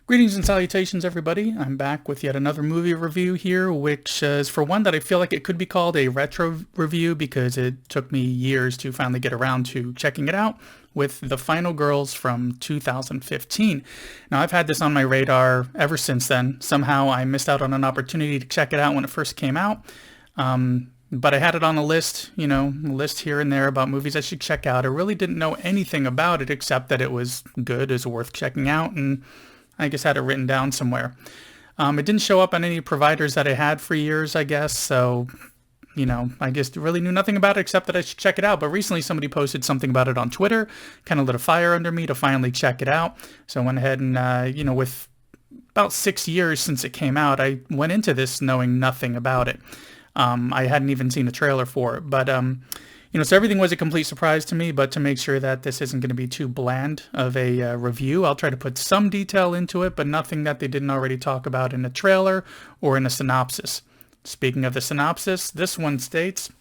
Greetings and salutations, everybody. I'm back with yet another movie review here, which is for one that I feel like it could be called a retro review because it took me years to finally get around to checking it out, with The Final Girls from 2015. Now, I've had this on my radar ever since then. Somehow I missed out on an opportunity to check it out when it first came out. But I had it on a list, a list here and there about movies I should check out. I really didn't know anything about it except that it was good, is worth checking out, and I just had it written down somewhere. It didn't show up on any providers that I had for years, I guess, so, I just really knew nothing about it except that I should check it out. But recently somebody posted something about it on Twitter, kind of lit a fire under me to finally check it out. So I went ahead and, with about 6 years since it came out, I went into this knowing nothing about it. I hadn't even seen a trailer for it, but so everything was a complete surprise to me. But to make sure that this isn't going to be too bland of a review, I'll try to put some detail into it, but nothing that they didn't already talk about in a trailer or in a synopsis. Speaking of the synopsis, this one states,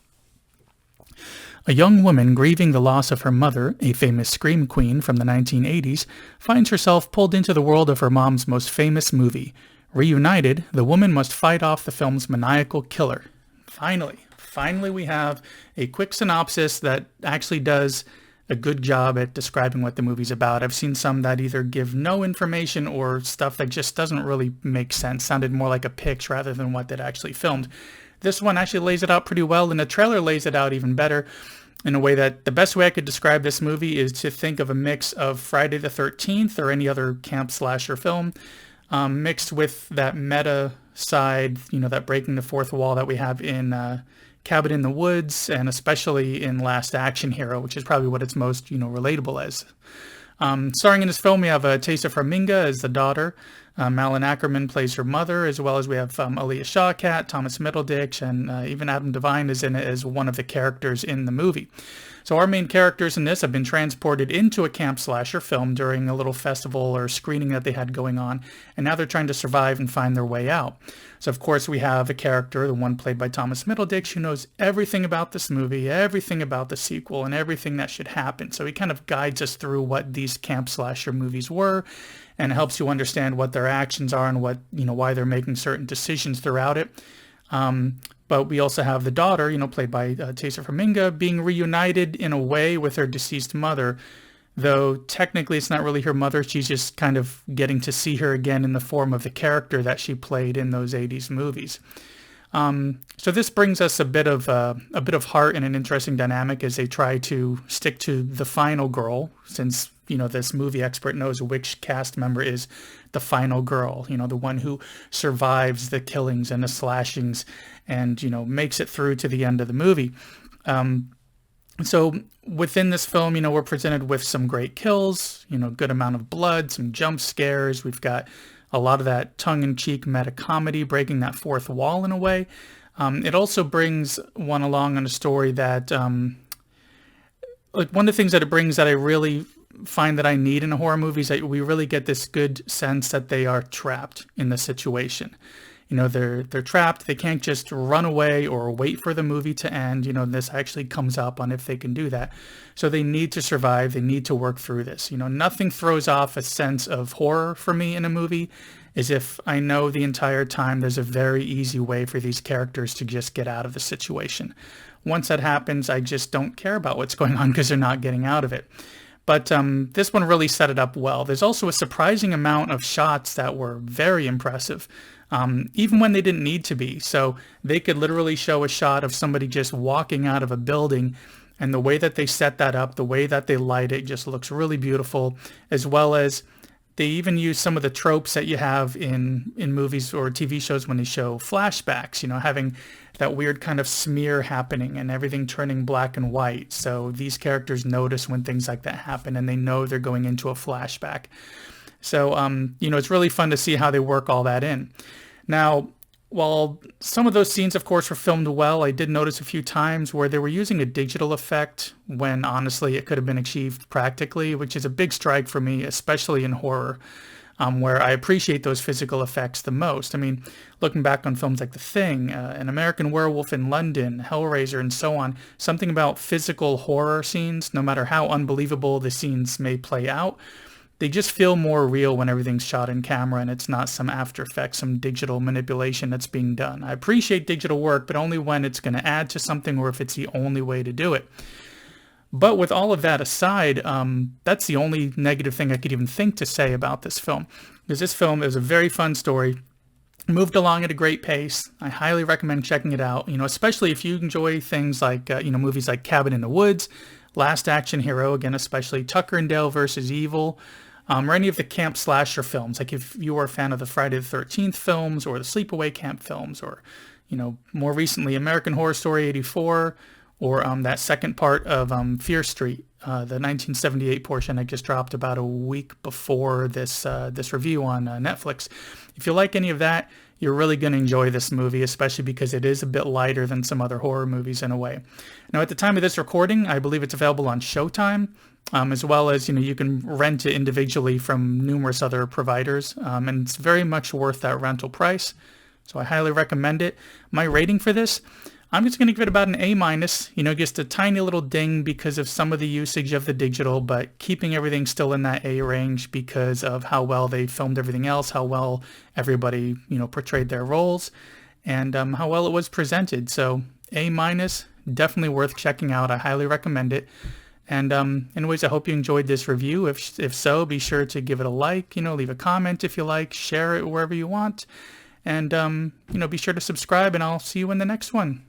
a young woman grieving the loss of her mother, a famous scream queen from the 1980s, finds herself pulled into the world of her mom's most famous movie. Reunited, the woman must fight off the film's maniacal killer. Finally, we have a quick synopsis that actually does a good job at describing what the movie's about. I've seen some that either give no information or stuff that just doesn't really make sense. Sounded more like a pitch rather than what they'd actually filmed. This one actually lays it out pretty well, and the trailer lays it out even better in a way that the best way I could describe this movie is to think of a mix of Friday the 13th or any other camp slasher film, mixed with that meta side, that breaking the fourth wall that we have in Cabin in the Woods, and especially in Last Action Hero, which is probably what it's most, relatable as. Starring in this film, we have Taissa Farminga as the daughter. Malin Ackerman plays her mother, as well as we have Alia Shawkat, Thomas Middleditch, and even Adam Devine is in it as one of the characters in the movie. So our main characters in this have been transported into a camp slasher film during a little festival or screening that they had going on, and now they're trying to survive and find their way out. So of course we have a character, the one played by Thomas Middleditch, who knows everything about this movie, everything about the sequel, and everything that should happen. So he kind of guides us through what these camp slasher movies were, and helps you understand what their actions are and what, why they're making certain decisions throughout it. But we also have the daughter, played by Taissa Farminga, being reunited in a way with her deceased mother, though technically it's not really her mother. She's just kind of getting to see her again in the form of the character that she played in those 80s movies. So this brings us a bit of heart and an interesting dynamic as they try to stick to the final girl, since this movie expert knows which cast member is the final girl, the one who survives the killings and the slashings and, makes it through to the end of the movie. So within this film, we're presented with some great kills, good amount of blood, some jump scares. We've got a lot of that tongue-in-cheek meta comedy, breaking that fourth wall in a way. It also brings one along on a story that, one of the things that it brings that I really find that I need in a horror movie is that we really get this good sense that they are trapped in the situation. They're trapped. They can't just run away or wait for the movie to end. This actually comes up on if they can do that. So they need to survive. They need to work through this. Nothing throws off a sense of horror for me in a movie as if I know the entire time there's a very easy way for these characters to just get out of the situation. Once that happens, I just don't care about what's going on because they're not getting out of it. But this one really set it up well. There's also a surprising amount of shots that were very impressive, even when they didn't need to be. So they could literally show a shot of somebody just walking out of a building, and the way that they set that up, the way that they light it just looks really beautiful, as well as they even use some of the tropes that you have in movies or TV shows when they show flashbacks, having that weird kind of smear happening and everything turning black and white. So these characters notice when things like that happen, and they know they're going into a flashback. So, it's really fun to see how they work all that in. Now, while some of those scenes, of course, were filmed well, I did notice a few times where they were using a digital effect when honestly it could have been achieved practically, which is a big strike for me, especially in horror, where I appreciate those physical effects the most. I mean, looking back on films like The Thing, An American Werewolf in London, Hellraiser, and so on, something about physical horror scenes, no matter how unbelievable the scenes may play out, they just feel more real when everything's shot in camera and it's not some After Effects, some digital manipulation that's being done. I appreciate digital work, but only when it's going to add to something or if it's the only way to do it. But with all of that aside, that's the only negative thing I could even think to say about this film. Because this film is a very fun story, moved along at a great pace. I highly recommend checking it out, especially if you enjoy things like, movies like Cabin in the Woods, Last Action Hero, again, especially Tucker and Dale versus Evil, or any of the camp slasher films. Like if you are a fan of the Friday the 13th films or the Sleepaway Camp films, or, more recently American Horror Story 84, or that second part of Fear Street, the 1978 portion I just dropped about a week before this review on Netflix. If you like any of that, you're really going to enjoy this movie, especially because it is a bit lighter than some other horror movies in a way. Now, at the time of this recording, I believe it's available on Showtime, as well as, you can rent it individually from numerous other providers, and it's very much worth that rental price. So I highly recommend it. My rating for this, I'm just going to give it about an A-, just a tiny little ding because of some of the usage of the digital, but keeping everything still in that A range because of how well they filmed everything else, how well everybody, portrayed their roles, and how well it was presented. So A-, definitely worth checking out. I highly recommend it. And anyways, I hope you enjoyed this review. If so, be sure to give it a like, leave a comment if you like, share it wherever you want. And, be sure to subscribe, and I'll see you in the next one.